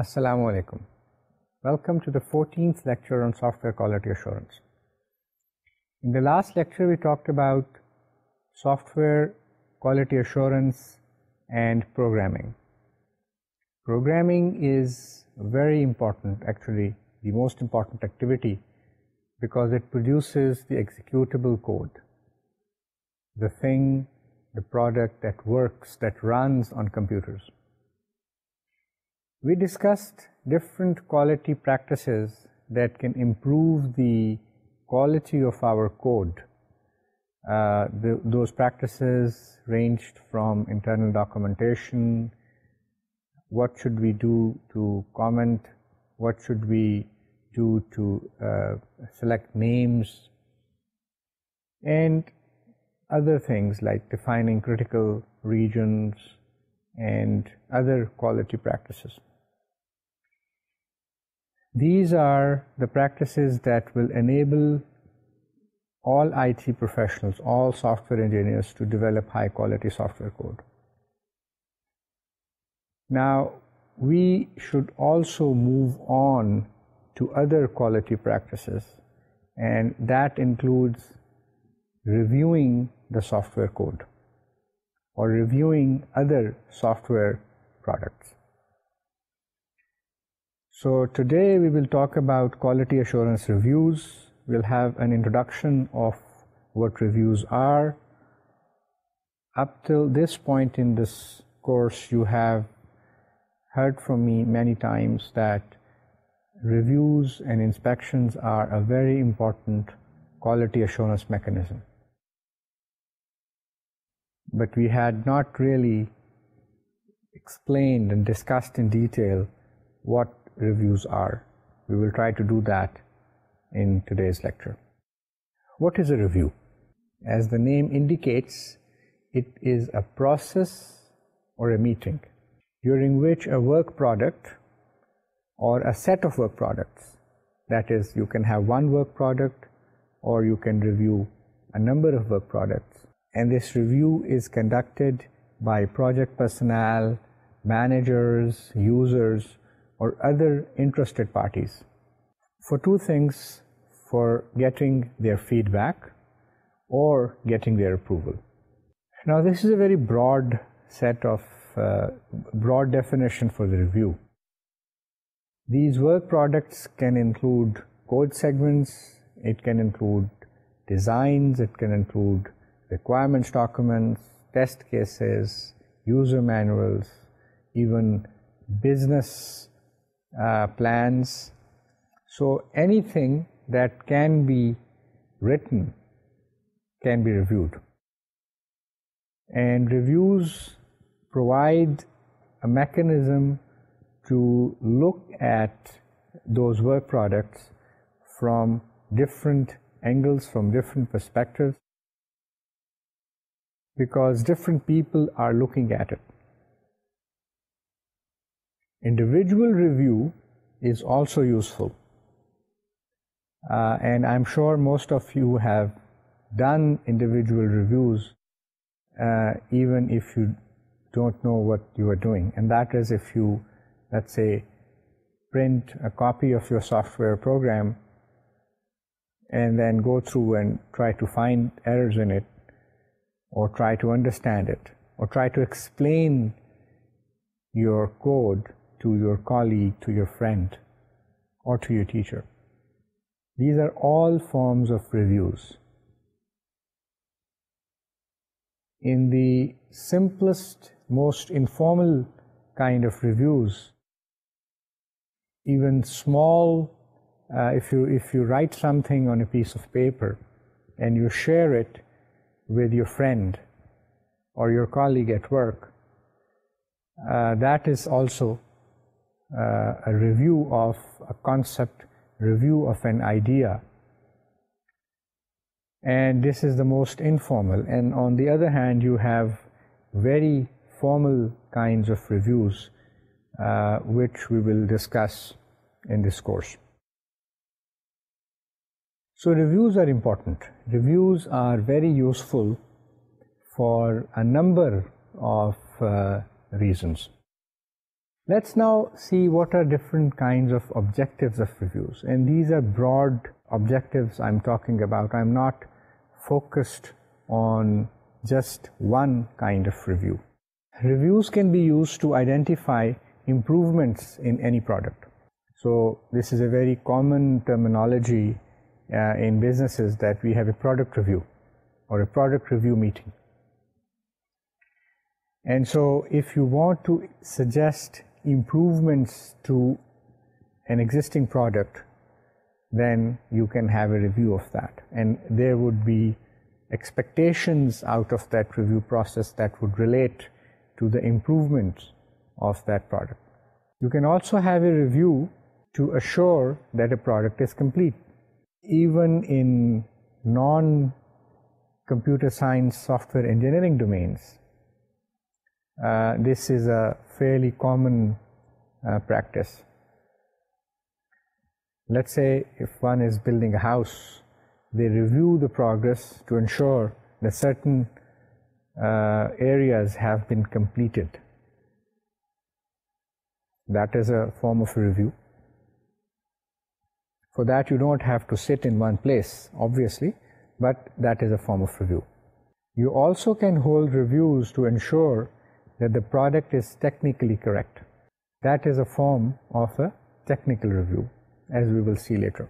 Assalamu alaikum. Welcome to the 14th lecture on software quality assurance. In the last lecture we talked about software quality assurance and programming. Programming is very important, actually the most important activity, because it produces the executable code, the thing, the product that works, that runs on computers. We discussed different quality practices that can improve the quality of our code. Those practices ranged from internal documentation, what should we do to comment, what should we do to select names, and other things like defining critical regions and other quality practices. These are the practices that will enable all IT professionals, all software engineers to develop high quality software code. Now, we should also move on to other quality practices, and that includes reviewing the software code or reviewing other software products. So today we will talk about quality assurance reviews. We'll have an introduction of what reviews are. Up till this point in this course, you have heard from me many times that reviews and inspections are a very important quality assurance mechanism. But we had not really explained and discussed in detail what reviews are. We will try to do that in today's lecture. What is a review? As the name indicates, it is a process or a meeting during which a work product or a set of work products, that is, you can have one work product or you can review a number of work products, and this review is conducted by project personnel, managers, users, or other interested parties for two things: for getting their feedback or getting their approval. Now, this is a very broad set of broad definition for the review. These work products can include code segments, it can include designs, it can include requirements documents, test cases, user manuals, even business plans. So anything that can be written can be reviewed. And reviews provide a mechanism to look at those work products from different angles, from different perspectives, because different people are looking at it. Individual review is also useful, and I'm sure most of you have done individual reviews even if you don't know what you are doing, and that is if you, let's say, print a copy of your software program and then go through and try to find errors in it, or try to understand it, or try to explain your code to your colleague, to your friend, or to your teacher. These are all forms of reviews. In the simplest, most informal kind of reviews, even small, if you write something on a piece of paper and you share it with your friend or your colleague at work, that is also a review of a concept, review of an idea. And this is the most informal. And on the other hand, you have very formal kinds of reviews, which we will discuss in this course. So reviews are important. Reviews are very useful for a number of reasons. Let's now see what are different kinds of objectives of reviews. And these are broad objectives I'm talking about. I'm not focused on just one kind of review. Reviews can be used to identify improvements in any product. So this is a very common terminology in businesses, that we have a product review or a product review meeting. And so if you want to suggest improvements to an existing product, then you can have a review of that. And there would be expectations out of that review process that would relate to the improvement of that product. You can also have a review to assure that a product is complete. Even in non-computer science software engineering domains, this is a fairly common practice. Let's say if one is building a house, they review the progress to ensure that certain areas have been completed. That is a form of a review. For that, you don't have to sit in one place, obviously, but that is a form of review. You also can hold reviews to ensure that the product is technically correct. That is a form of a technical review, as we will see later.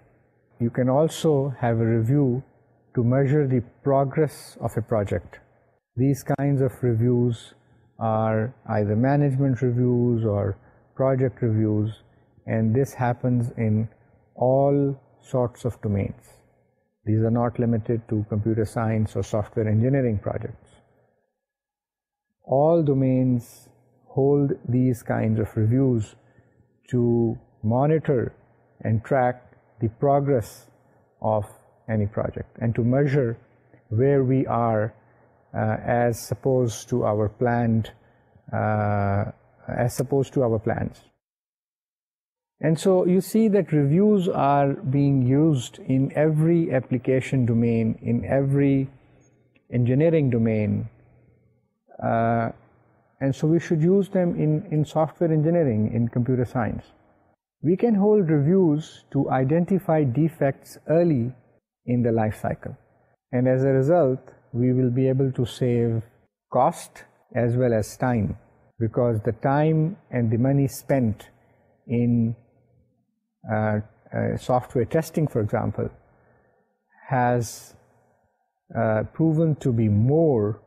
You can also have a review to measure the progress of a project. These kinds of reviews are either management reviews or project reviews, and this happens in all sorts of domains. These are not limited to computer science or software engineering projects. All domains hold these kinds of reviews to monitor and track the progress of any project and to measure where we are as opposed to our plans. And so you see that reviews are being used in every application domain, in every engineering domain, and so we should use them in software engineering, in computer science. We can hold reviews to identify defects early in the life cycle, and as a result, we will be able to save cost as well as time, because the time and the money spent in software testing, for example, has proven to be more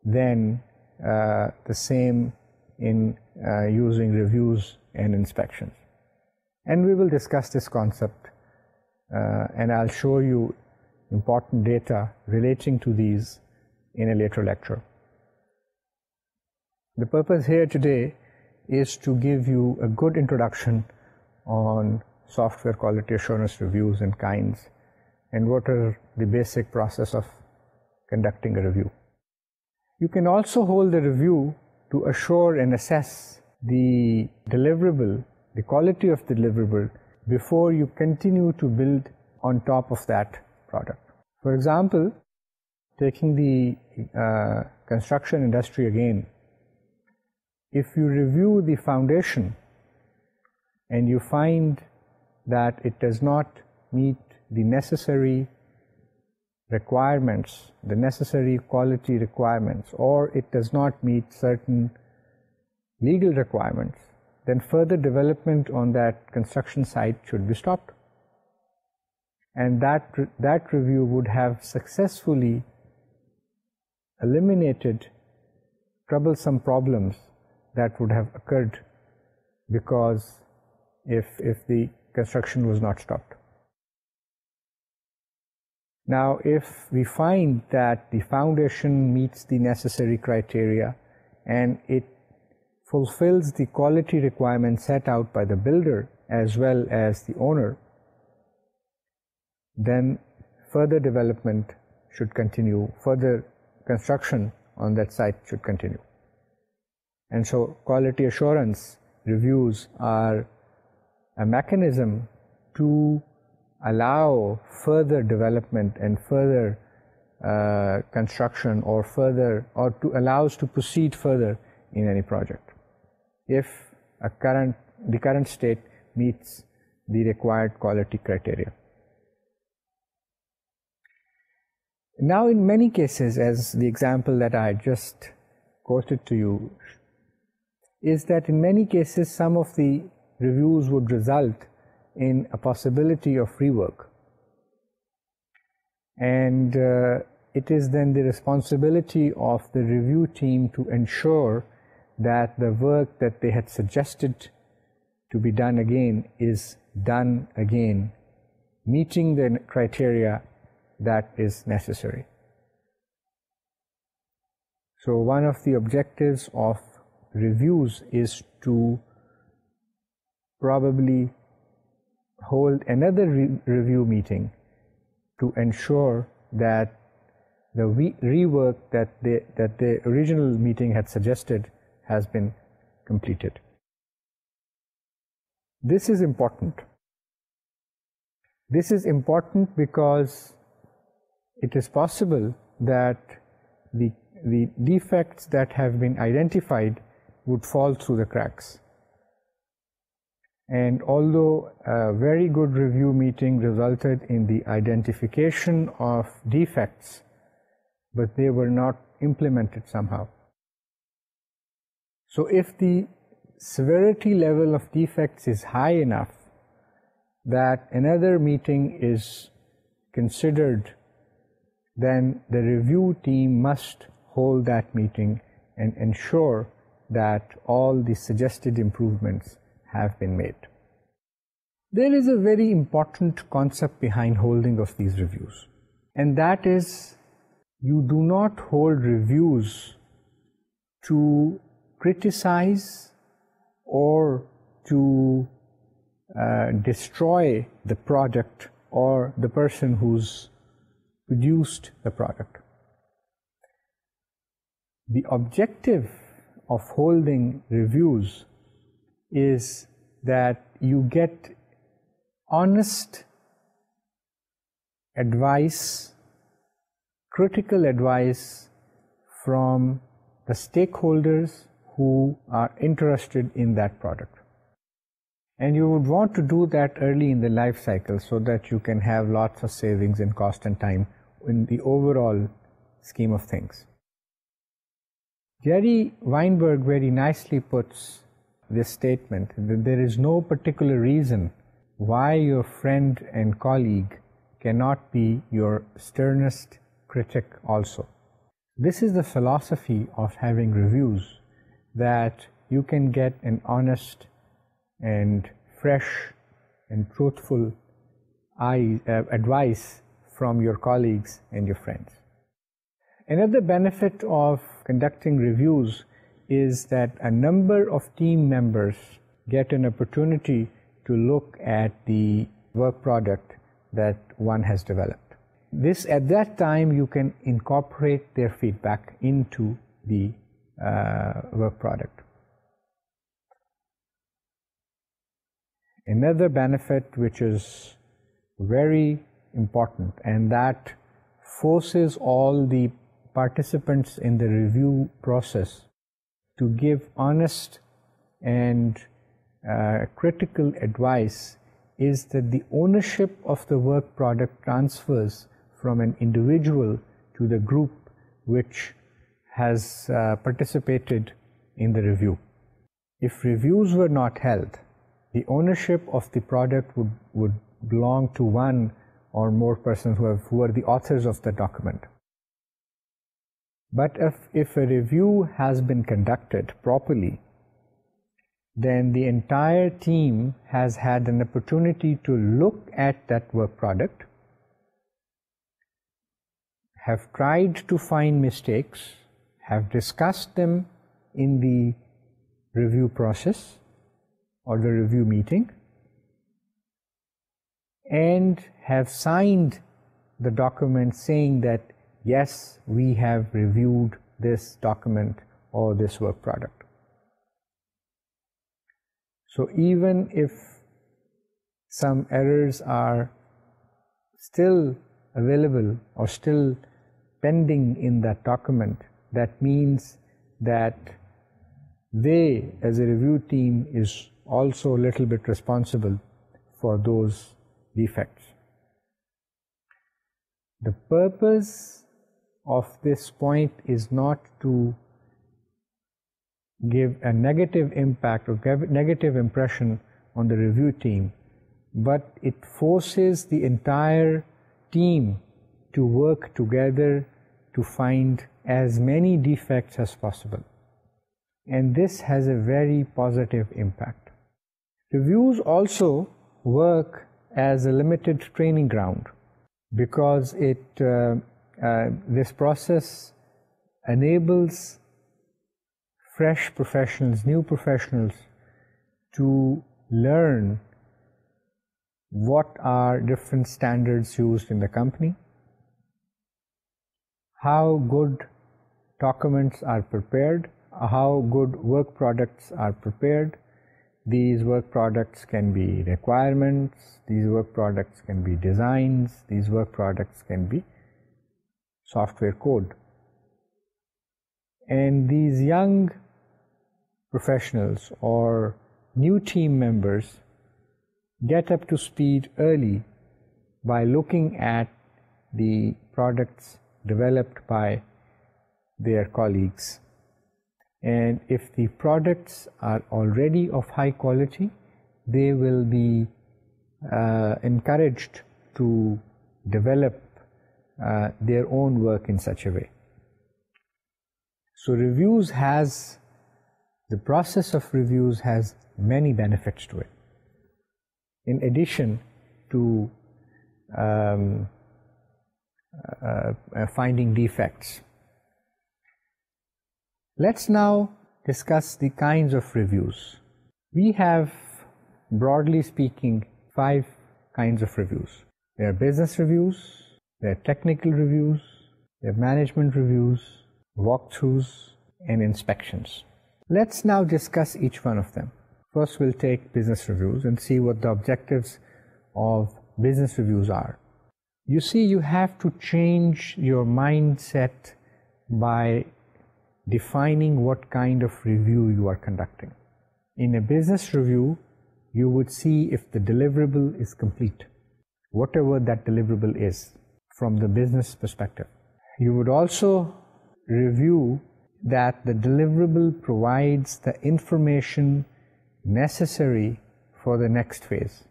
than the same in using reviews and inspections. And we will discuss this concept, and I'll show you important data relating to these in a later lecture. The purpose here today is to give you a good introduction on software quality assurance reviews and kinds, and what are the basic process of conducting a review. You can also hold a review to assure and assess the deliverable, the quality of the deliverable, before you continue to build on top of that product. For example, taking the construction industry again, if you review the foundation and you find that it does not meet the necessary requirements, the necessary quality requirements, or it does not meet certain legal requirements, then further development on that construction site should be stopped. And that review would have successfully eliminated troublesome problems that would have occurred because if the construction was not stopped. Now, if we find that the foundation meets the necessary criteria and it fulfills the quality requirements set out by the builder as well as the owner, then further development should continue, further construction on that site should continue. And so quality assurance reviews are a mechanism to allow further development and further construction, or to allow us to proceed further in any project. If the current state meets the required quality criteria. Now, in many cases, as the example that I just quoted to you, is that in many cases some of the reviews would result in a possibility of rework. And it is then the responsibility of the review team to ensure that the work that they had suggested to be done again is done again, meeting the criteria that is necessary. So one of the objectives of reviews is to probably hold another review meeting to ensure that the rework that the original meeting had suggested has been completed. This is important. This is important because it is possible that the defects that have been identified would fall through the cracks. And although a very good review meeting resulted in the identification of defects, but they were not implemented somehow. So if the severity level of defects is high enough that another meeting is considered, then the review team must hold that meeting and ensure that all the suggested improvements have been made. There is a very important concept behind holding of these reviews, and that is you do not hold reviews to criticize or to destroy the product or the person who's produced the product. The objective of holding reviews is that you get honest advice, critical advice from the stakeholders who are interested in that product. And you would want to do that early in the life cycle so that you can have lots of savings in cost and time in the overall scheme of things. Jerry Weinberg very nicely puts this statement that there is no particular reason why your friend and colleague cannot be your sternest critic also. This is the philosophy of having reviews, that you can get an honest and fresh and truthful advice from your colleagues and your friends. Another benefit of conducting reviews is that a number of team members get an opportunity to look at the work product that one has developed. At that time, you can incorporate their feedback into the work product. Another benefit which is very important, and that forces all the participants in the review process to give honest and critical advice, is that the ownership of the work product transfers from an individual to the group which has participated in the review. If reviews were not held, the ownership of the product would belong to one or more persons who are the authors of the document. But if a review has been conducted properly, then the entire team has had an opportunity to look at that work product, have tried to find mistakes, have discussed them in the review process or the review meeting, and have signed the document saying that yes, we have reviewed this document or this work product. So even if some errors are still available or still pending in that document, that means that they, as a review team, is also a little bit responsible for those defects. The purpose of this point is not to give a negative impact or negative impression on the review team, but it forces the entire team to work together to find as many defects as possible. And this has a very positive impact. Reviews also work as a limited training ground because this process enables fresh professionals, new professionals, to learn what are different standards used in the company, how good documents are prepared, how good work products are prepared. These work products can be requirements, these work products can be designs, these work products can be software code. And these young professionals or new team members get up to speed early by looking at the products developed by their colleagues. And if the products are already of high quality, they will be encouraged to develop their own work in such a way. So the process of reviews has many benefits to it. In addition to finding defects. Let's now discuss the kinds of reviews. We have, broadly speaking, 5 kinds of reviews. There are business reviews, there are technical reviews, there are management reviews, walkthroughs, and inspections. Let's now discuss each one of them. First, we'll take business reviews and see what the objectives of business reviews are. You see, you have to change your mindset by defining what kind of review you are conducting. In a business review, you would see if the deliverable is complete, whatever that deliverable is from the business perspective. You would also review that the deliverable provides the information necessary for the next phase.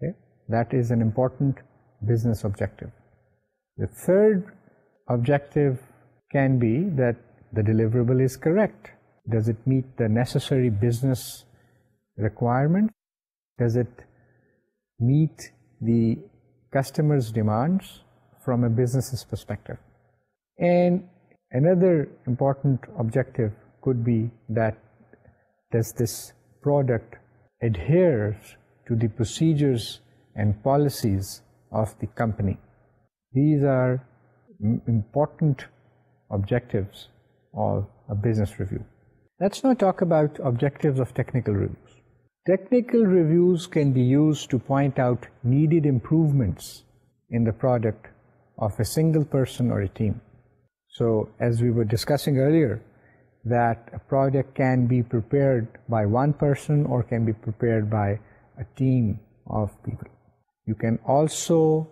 Okay? That is an important business objective. The third objective can be that the deliverable is correct. Does it meet the necessary business requirements? Does it meet the customer's demands from a business's perspective? And another important objective could be that does this product adhere to the procedures and policies of the company? These are important objectives of a business review. Let's now talk about objectives of technical reviews. Technical reviews can be used to point out needed improvements in the product of a single person or a team. So, as we were discussing earlier, that a project can be prepared by one person or can be prepared by a team of people. You can also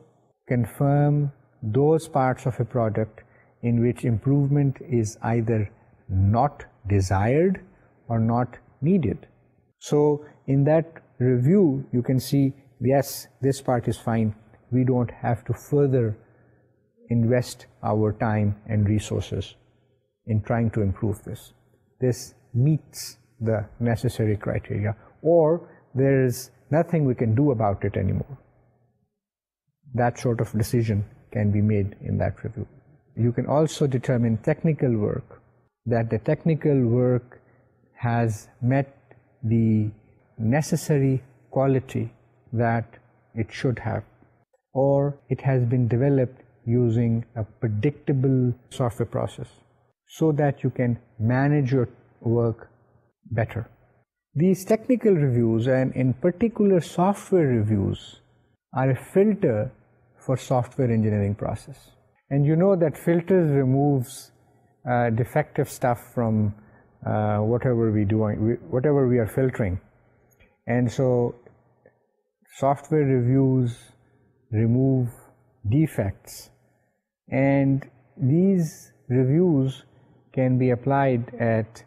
confirm those parts of a product in which improvement is either not desired or not needed. So in that review, you can see, yes, this part is fine. We don't have to further invest our time and resources in trying to improve this. This meets the necessary criteria, or there is nothing we can do about it anymore. That sort of decision can be made in that review. You can also determine technical work, that the technical work has met the necessary quality that it should have, or it has been developed using a predictable software process so that you can manage your work better. These technical reviews, and in particular software reviews, are a filter for software engineering process. And you know that filters removes defective stuff from whatever we are filtering. And so software reviews remove defects, and these reviews can be applied at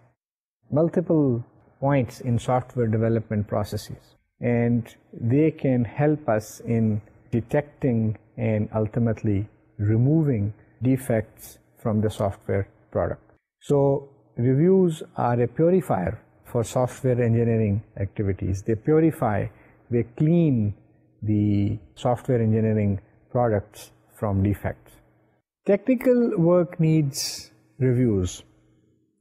multiple points in software development processes, and they can help us in detecting and ultimately removing defects from the software product. So reviews are a purifier for software engineering activities. They purify, they clean the software engineering products from defects. Technical work needs reviews,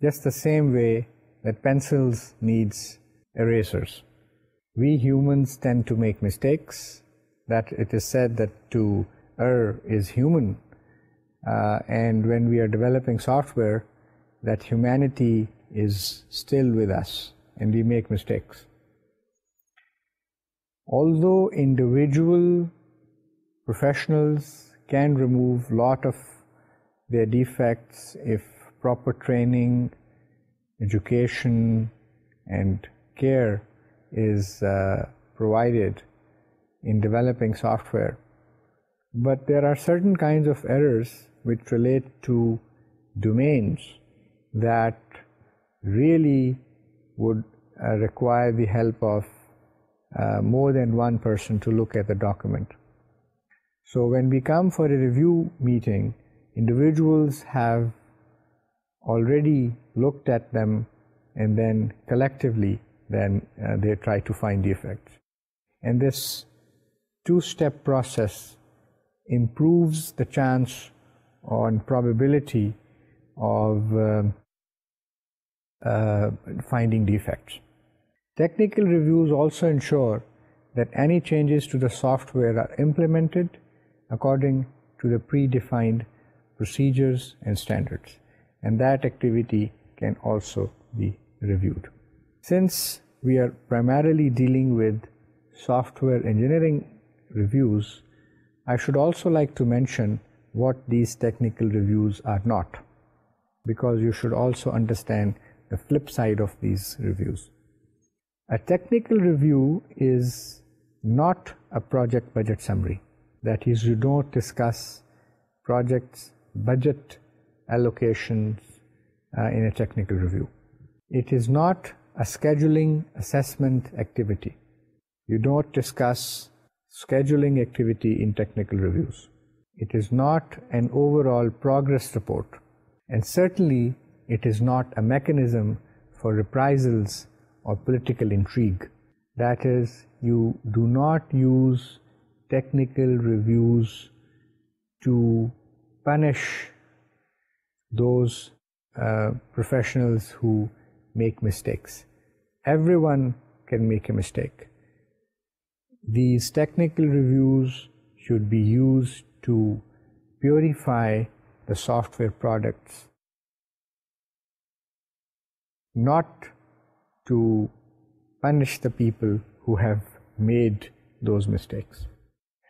just the same way that pencils needs erasers. We humans tend to make mistakes, that it is said that to err is human, and when we are developing software, that humanity is still with us and we make mistakes. Although individual professionals can remove a lot of their defects if proper training, education, and care is provided in developing software, but there are certain kinds of errors which relate to domains that really would require the help of more than one person to look at the document. So when we come for a review meeting, individuals have already looked at them, and then collectively they try to find defects. And this two-step process improves the chance or probability of finding defects. Technical reviews also ensure that any changes to the software are implemented according to the predefined procedures and standards, and that activity can also be reviewed. Since we are primarily dealing with software engineering reviews, I should also like to mention what these technical reviews are not, because you should also understand the flip side of these reviews. A technical review is not a project budget summary. That is, you don't discuss projects, budget allocations in a technical review. It is not a scheduling assessment activity. You don't discuss scheduling activity in technical reviews. It is not an overall progress report, and certainly it is not a mechanism for reprisals or political intrigue. That is, you do not use technical reviews to punish those professionals who make mistakes. Everyone can make a mistake. These technical reviews should be used to purify the software products, not to punish the people who have made those mistakes.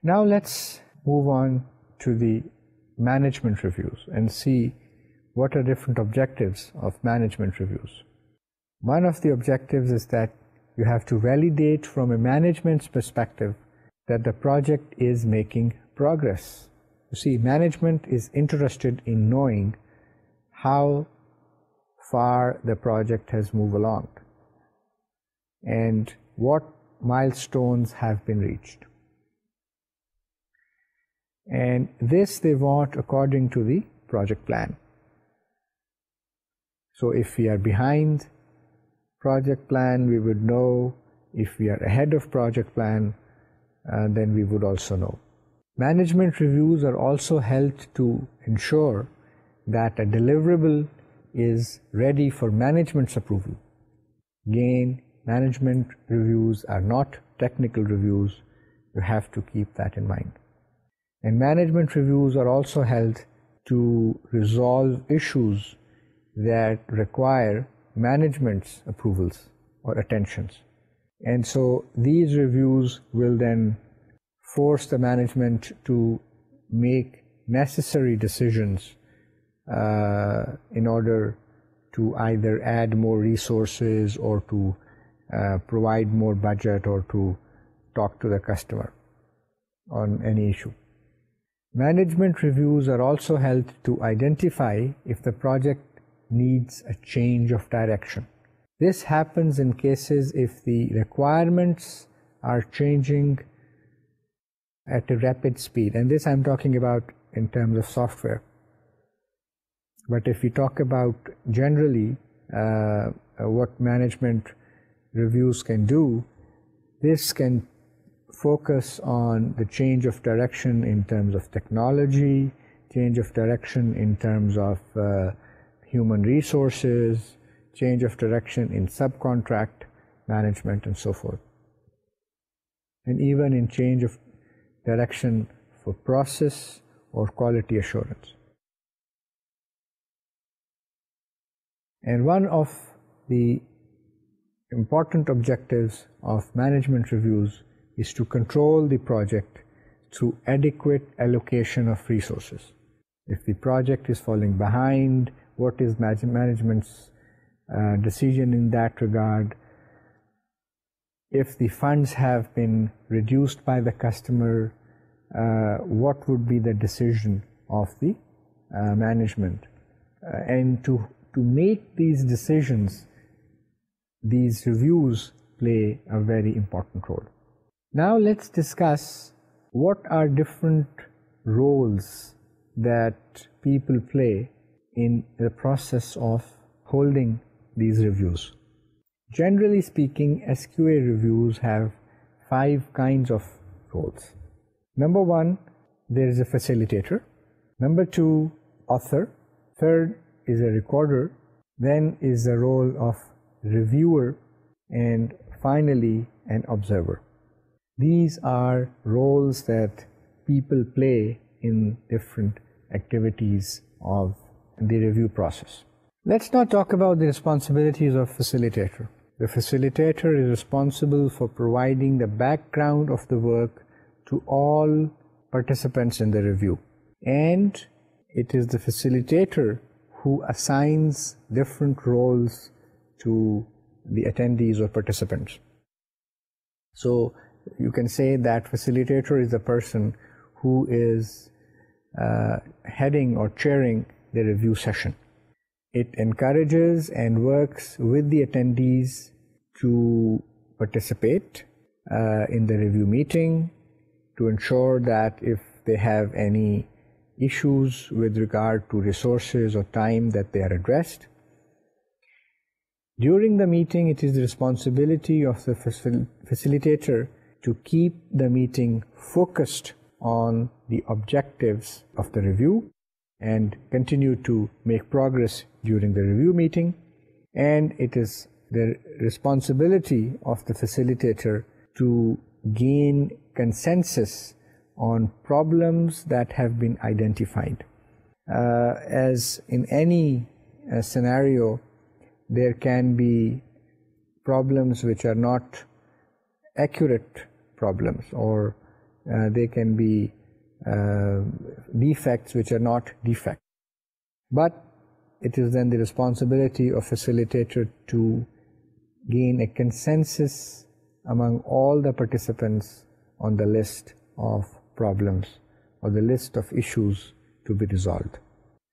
Now let's move on to the management reviews and see what are different objectives of management reviews. One of the objectives is that you have to validate from a management's perspective that the project is making progress. You see, management is interested in knowing how far the project has moved along and what milestones have been reached. And this they want according to the project plan. So if we are behind project plan, we would know. If we are ahead of project plan, then we would also know. Management reviews are also held to ensure that a deliverable is ready for management's approval. Again, management reviews are not technical reviews. You have to keep that in mind. And management reviews are also held to resolve issues that require management's approvals or attentions. And so these reviews will then force the management to make necessary decisions in order to either add more resources or to provide more budget or to talk to the customer on any issue. Management reviews are also held to identify if the project needs a change of direction. This happens in cases if the requirements are changing at a rapid speed, and this I'm talking about in terms of software. But if we talk about generally what management reviews can do, this can focus on the change of direction in terms of technology, change of direction in terms of human resources, change of direction in subcontract management and so forth, and even in change of direction for process or quality assurance. And one of the important objectives of management reviews is to control the project through adequate allocation of resources. If the project is falling behind, what is management's decision in that regard? If the funds have been reduced by the customer, what would be the decision of the management? And to make these decisions, these reviews play a very important role. Now let's discuss what are different roles that people play in the process of holding these reviews. Generally speaking, SQA reviews have 5 kinds of roles. Number 1, there is a facilitator. Number 2, author. Third is a recorder. Then is the role of reviewer, and finally an observer. These are roles that people play in different activities of the review process. Let's now talk about the responsibilities of facilitator. The facilitator is responsible for providing the background of the work to all participants in the review, and it is the facilitator who assigns different roles to the attendees or participants. So you can say that facilitator is the person who is heading or chairing the review session. It encourages and works with the attendees to participate in the review meeting, to ensure that if they have any issues with regard to resources or time, that they are addressed. During the meeting, it is the responsibility of the facilitator to keep the meeting focused on the objectives of the review and continue to make progress during the review meeting. And it is the responsibility of the facilitator to gain consensus on problems that have been identified. As in any scenario, there can be problems which are not accurate problems, or they can be defects which are not defects. But it is then the responsibility of facilitator to gain a consensus among all the participants on the list of problems or the list of issues to be resolved.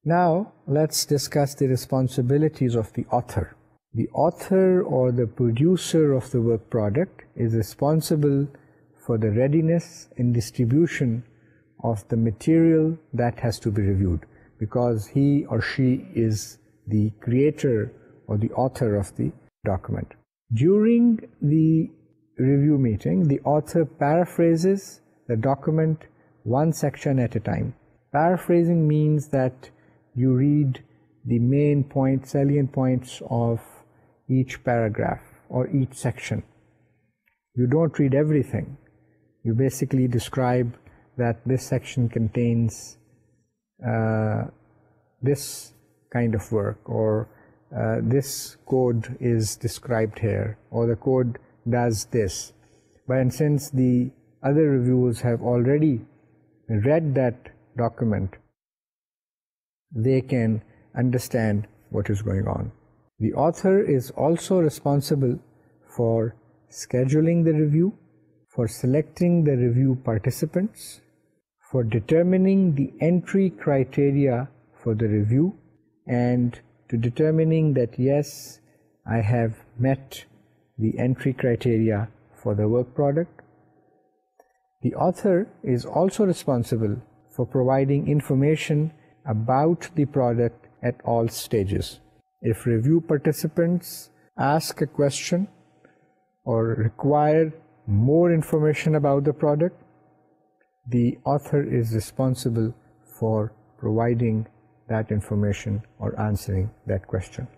Now let's discuss the responsibilities of the author. The author or the producer of the work product is responsible for the readiness and distribution of the material that has to be reviewed, because he or she is the creator or the author of the document. During the review meeting, the author paraphrases the document one section at a time. Paraphrasing means that you read the main points, salient points of each paragraph or each section. You don't read everything. You basically describe that this section contains this kind of work, or this code is described here, or the code does this. But since the other reviewers have already read that document, they can understand what is going on. The author is also responsible for scheduling the review, for selecting the review participants, for determining the entry criteria for the review, and to determining that yes, I have met the entry criteria for the work product. The author is also responsible for providing information about the product at all stages. If review participants ask a question or require more information about the product, the author is responsible for providing that information or answering that question.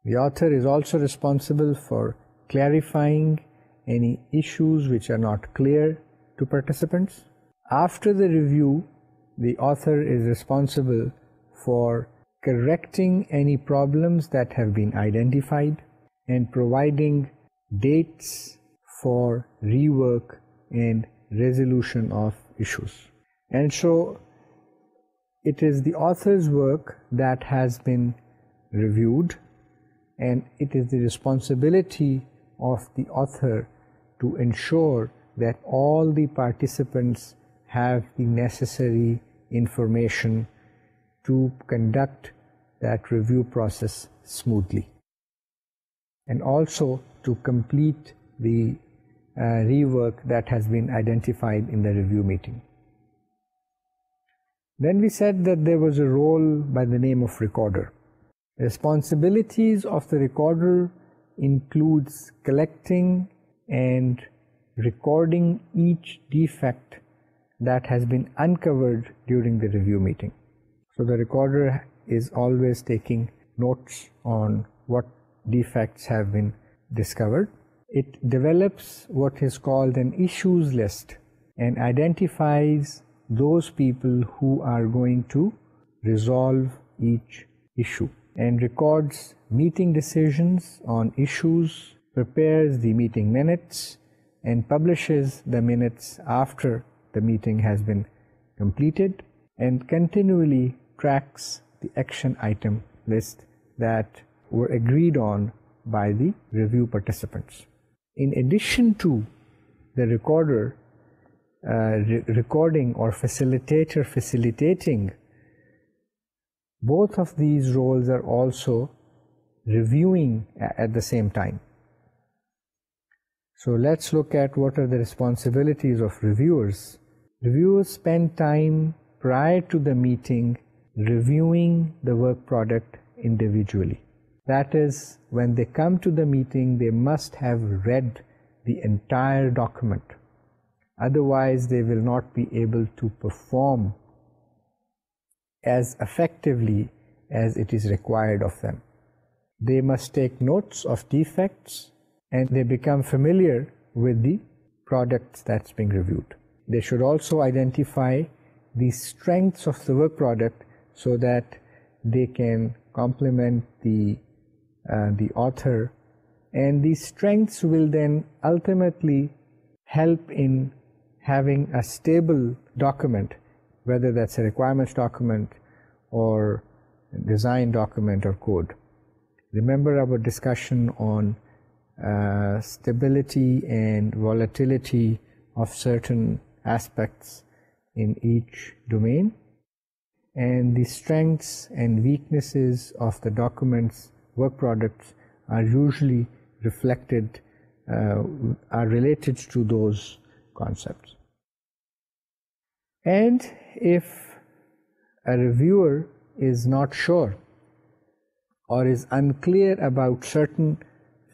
The author is also responsible for clarifying any issues which are not clear to participants. After the review, the author is responsible for correcting any problems that have been identified and providing dates for rework and resolution of issues. And so it is the author's work that has been reviewed, and it is the responsibility of the author to ensure that all the participants have the necessary information to conduct that review process smoothly, and also to complete the rework that has been identified in the review meeting. Then we said that there was a role by the name of recorder. Responsibilities of the recorder includes collecting and recording each defect that has been uncovered during the review meeting. So the recorder is always taking notes on what defects have been discovered. It develops what is called an issues list and identifies those people who are going to resolve each issue, and records meeting decisions on issues, prepares the meeting minutes, and publishes the minutes after the meeting has been completed, and continually tracks the action item list that were agreed on by the review participants. In addition to the recorder recording or facilitator facilitating, both of these roles are also reviewing at the same time. So let's look at what are the responsibilities of reviewers. Reviewers spend time prior to the meeting reviewing the work product individually. That is, when they come to the meeting, they must have read the entire document. Otherwise, they will not be able to perform as effectively as it is required of them. They must take notes of defects, and they become familiar with the products that's being reviewed. They should also identify the strengths of the work product so that they can complement the author, and these strengths will then ultimately help in having a stable document, whether that's a requirements document or design document or code. Remember our discussion on stability and volatility of certain aspects in each domain, and the strengths and weaknesses of the documents, work products are usually reflected, are related to those concepts. And if a reviewer is not sure or is unclear about certain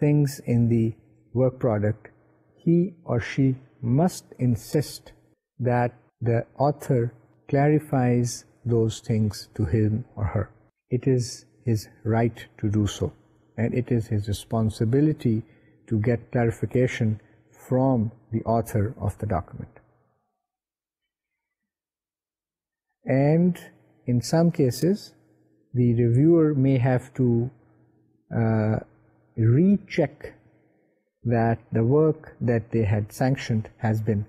things in the work product, he or she must insist that the author clarifies those things to him or her. It is his right to do so, and it is his responsibility to get clarification from the author of the document. And in some cases, the reviewer may have to recheck that the work that they had sanctioned has been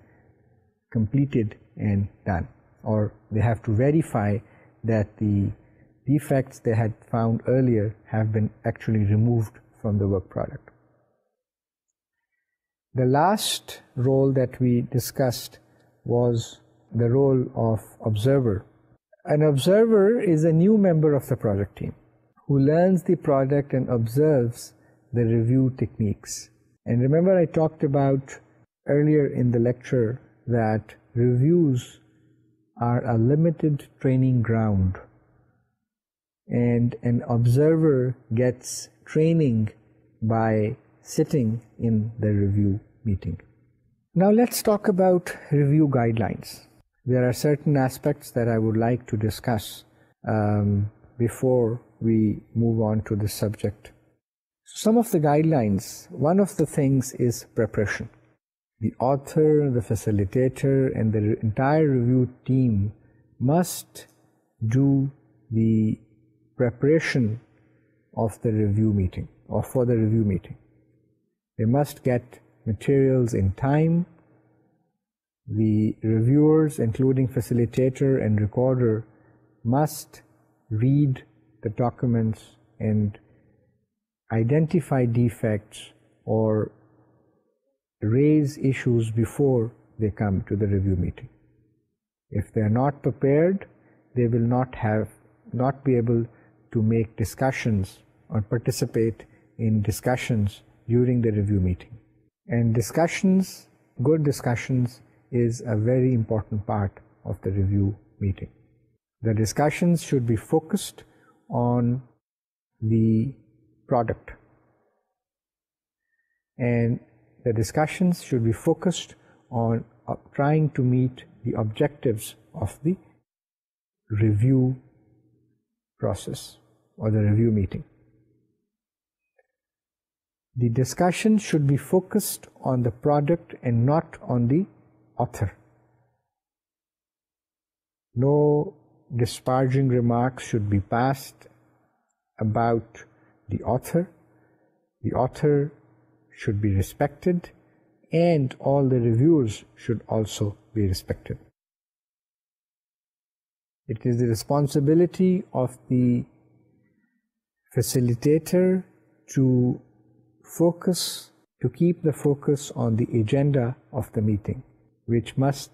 completed and done, or they have to verify that the defects they had found earlier have been actually removed from the work product. The last role that we discussed was the role of observer. An observer is a new member of the project team who learns the product and observes the review techniques. And remember, I talked about earlier in the lecture that reviews are a limited training ground, and an observer gets training by sitting in the review meeting. Now let's talk about review guidelines. There are certain aspects that I would like to discuss before we move on to this subject. Some of the guidelines, one of the things is preparation. The author, the facilitator, and the entire review team must do the preparation of the review meeting or for the review meeting. They must get materials in time. The reviewers, including facilitator and recorder, must read the documents and identify defects or raise issues before they come to the review meeting. If they are not prepared, they will not be able to make discussions or participate in discussions during the review meeting. And discussions, good discussions, is a very important part of the review meeting. The discussions should be focused on the product, and the discussions should be focused on trying to meet the objectives of the review process or the review meeting. The discussion should be focused on the product and not on the author. No disparaging remarks should be passed about the author. The author should be respected, and all the reviewers should also be respected. It is the responsibility of the facilitator to keep the focus on the agenda of the meeting, which must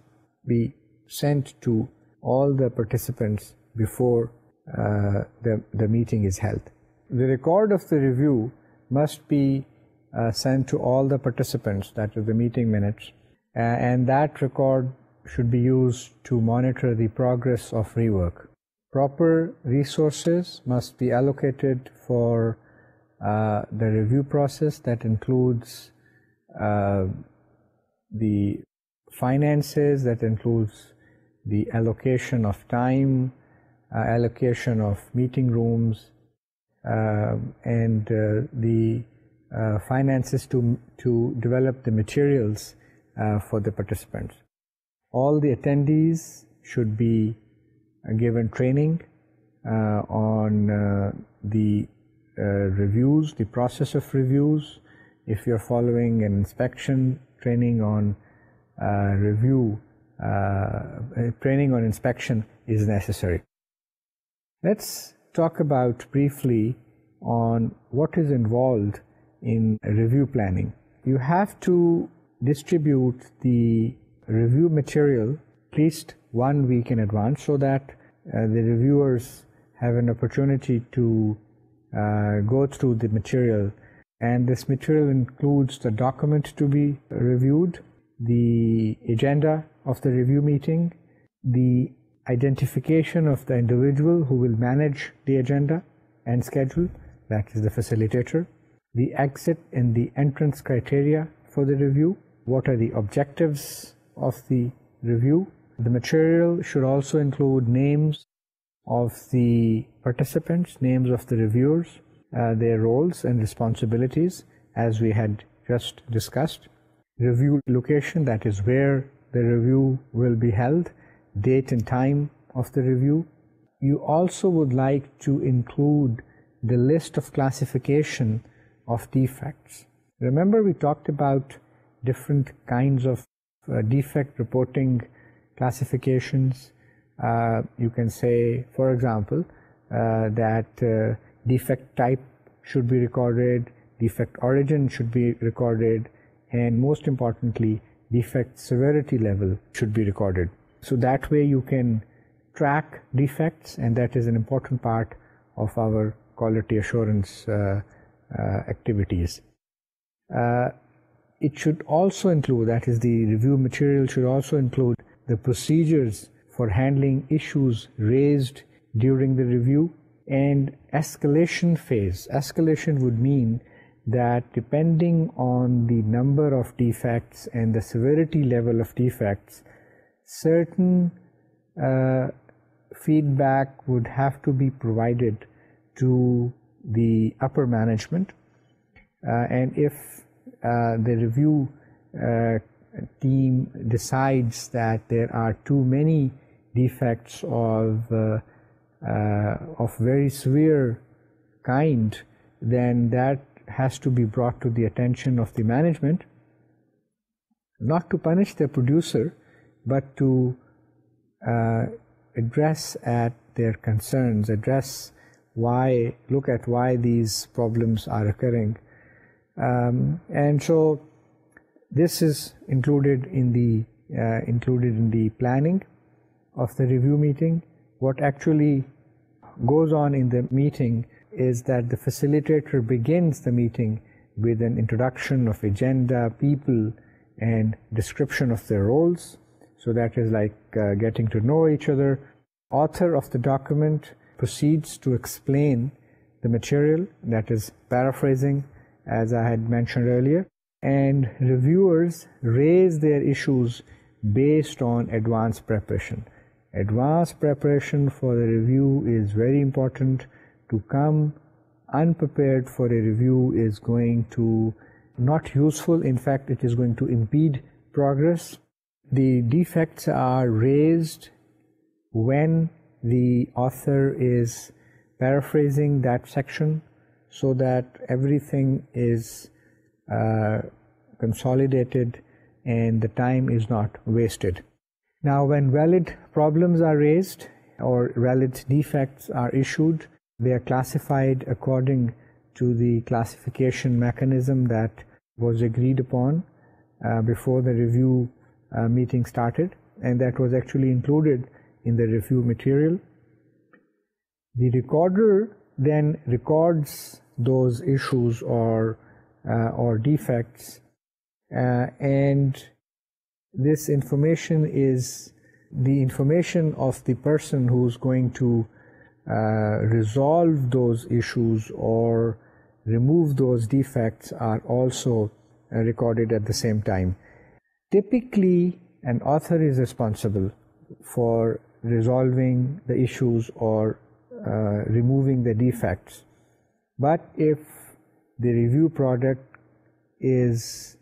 be sent to all the participants before the meeting is held. The record of the review must be sent to all the participants, that is the meeting minutes, and that record should be used to monitor the progress of rework. Proper resources must be allocated for the review process. That includes the finances, that includes the allocation of time, allocation of meeting rooms, and the finances to develop the materials for the participants. All the attendees should be given training on the reviews, the process of reviews. If you're following an inspection, training on review, training on inspection is necessary. Let's talk about briefly on what is involved in review planning. You have to distribute the review material at least 1 week in advance so that the reviewers have an opportunity to go through the material. And this material includes the document to be reviewed, the agenda of the review meeting, the identification of the individual who will manage the agenda and schedule, that is the facilitator, the exit and the entrance criteria for the review, what are the objectives of the review. The material should also include names of the participants, names of the reviewers, their roles and responsibilities, as we had just discussed. Review location, that is where the review will be held, date and time of the review. You also would like to include the list of classification of defects. Remember, we talked about different kinds of defect reporting classifications. You can say, for example, that defect type should be recorded, defect origin should be recorded, and most importantly, defect severity level should be recorded. So that way you can track defects, and that is an important part of our quality assurance activities. It should also include, that is, the review material should also include the procedures for handling issues raised during the review and escalation phase. Escalation would mean that depending on the number of defects and the severity level of defects, certain feedback would have to be provided to the upper management, and if the review team decides that there are too many defects of very severe kind, then that has to be brought to the attention of the management, not to punish the producer, but to address at their concerns, look at why these problems are occurring. And so this is included in the planning of the review meeting. What actually goes on in the meeting is that the facilitator begins the meeting with an introduction of agenda, people, and description of their roles. So that is like getting to know each other. Author of the document proceeds to explain the material, that is paraphrasing, as I had mentioned earlier, and reviewers raise their issues based on advanced preparation. Advanced preparation for the review is very important. To come unprepared for a review is going to not useful. In fact, it is going to impede progress. The defects are raised when the author is paraphrasing that section, so that everything is consolidated and the time is not wasted. Now, when valid problems are raised or valid defects are issued, they are classified according to the classification mechanism that was agreed upon before the review meeting started, and that was actually included in the review material. The recorder then records those issues or defects, and this information is the information of the person who's going to resolve those issues or remove those defects are also recorded at the same time. Typically, an author is responsible for resolving the issues or removing the defects. But if the review product is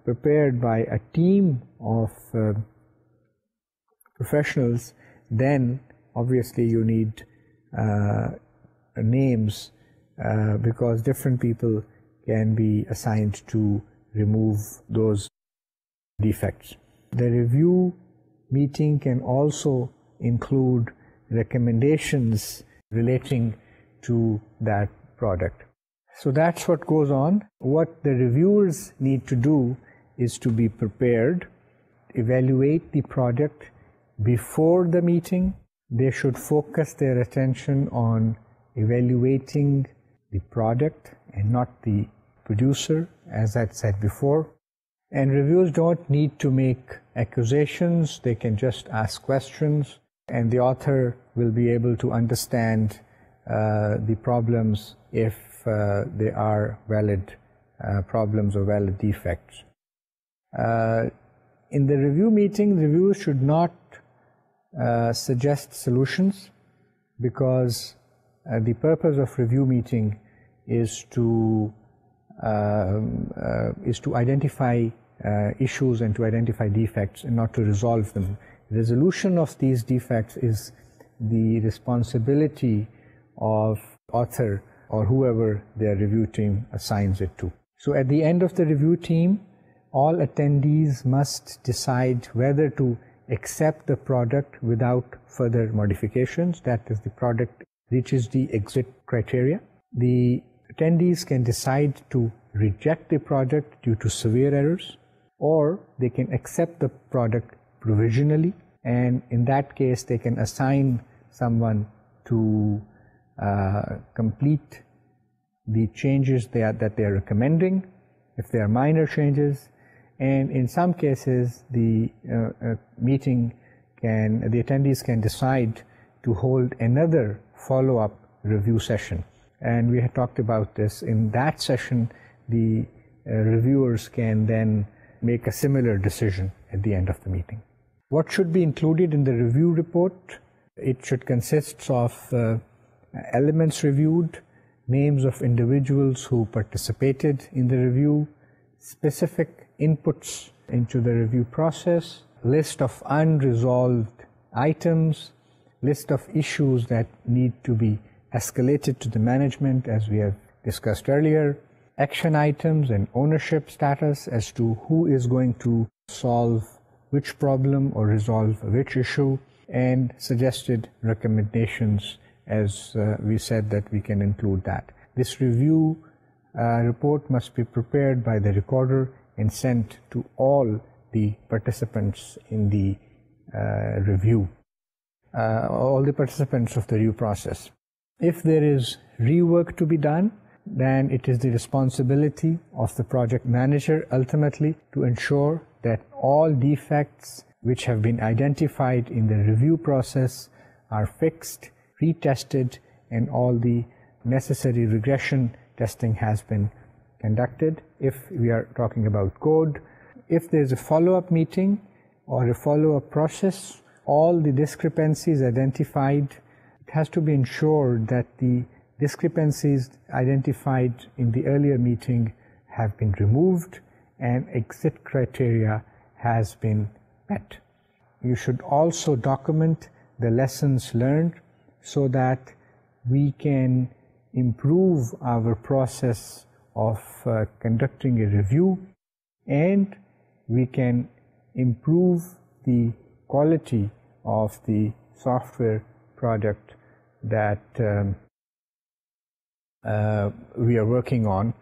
prepared by a team of professionals, then obviously you need names because different people can be assigned to remove those defects. The review meeting can also include recommendations relating to that product. So that's what goes on. What the reviewers need to do is to be prepared, evaluate the product before the meeting. They should focus their attention on evaluating the product and not the producer, as I said before. And reviewers don't need to make accusations, they can just ask questions, and the author will be able to understand the problems if they are valid problems or valid defects. In the review meeting, reviewers should not suggest solutions, because the purpose of review meeting is to identify issues and to identify defects and not to resolve them. Resolution of these defects is the responsibility of author or whoever their review team assigns it to. So at the end of the review team, all attendees must decide whether to accept the product without further modifications, that is, the product reaches the exit criteria. The attendees can decide to reject the product due to severe errors, or they can accept the product provisionally, and in that case they can assign someone to complete the changes that they are recommending, if they are minor changes. And in some cases the attendees can decide to hold another follow-up review session, and we had talked about this. In that session the reviewers can then make a similar decision at the end of the meeting. What should be included in the review report? It should consist of elements reviewed, names of individuals who participated in the review, specific inputs into the review process, list of unresolved items, list of issues that need to be escalated to the management, as we have discussed earlier, action items and ownership status as to who is going to solve which problem or resolve which issue, and suggested recommendations, as we said that we can include that. This review report must be prepared by the recorder and sent to all the participants in the review, all the participants of the review process. If there is rework to be done, then it is the responsibility of the project manager ultimately to ensure that all defects which have been identified in the review process are fixed, retested, and all the necessary regression testing has been conducted. If we are talking about code, if there is a follow-up meeting or a follow-up process, all the discrepancies identified, it has to be ensured that the discrepancies identified in the earlier meeting have been removed and exit criteria has been met. You should also document the lessons learned so that we can improve our process of conducting a review, and we can improve the quality of the software product that we are working on.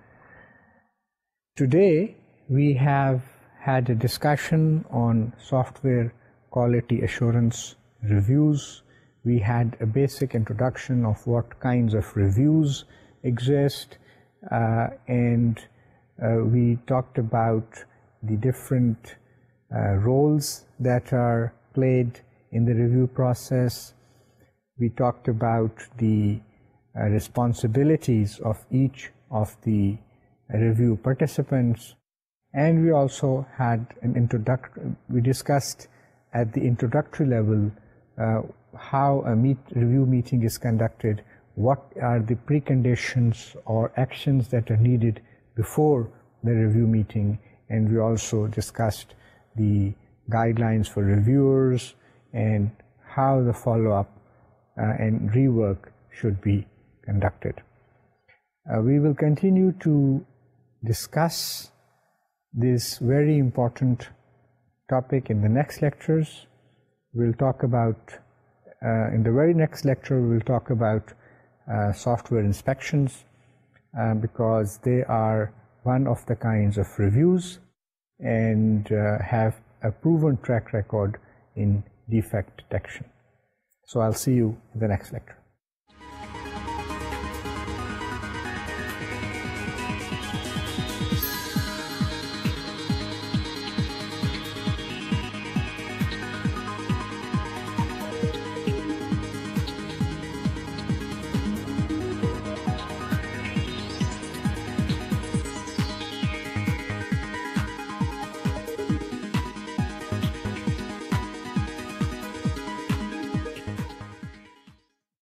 Today we have had a discussion on software quality assurance reviews. We had a basic introduction of what kinds of reviews exist, and we talked about the different roles that are played in the review process. We talked about the responsibilities of each of the review participants, and we also had we discussed at the introductory level how a review meeting is conducted, what are the preconditions or actions that are needed before the review meeting, and we also discussed the guidelines for reviewers and how the follow-up and rework should be conducted. We will continue to discuss this very important topic in the next lectures. We'll talk about, in the very next lecture, we'll talk about software inspections because they are one of the kinds of reviews and have a proven track record in defect detection. So I'll see you in the next lecture.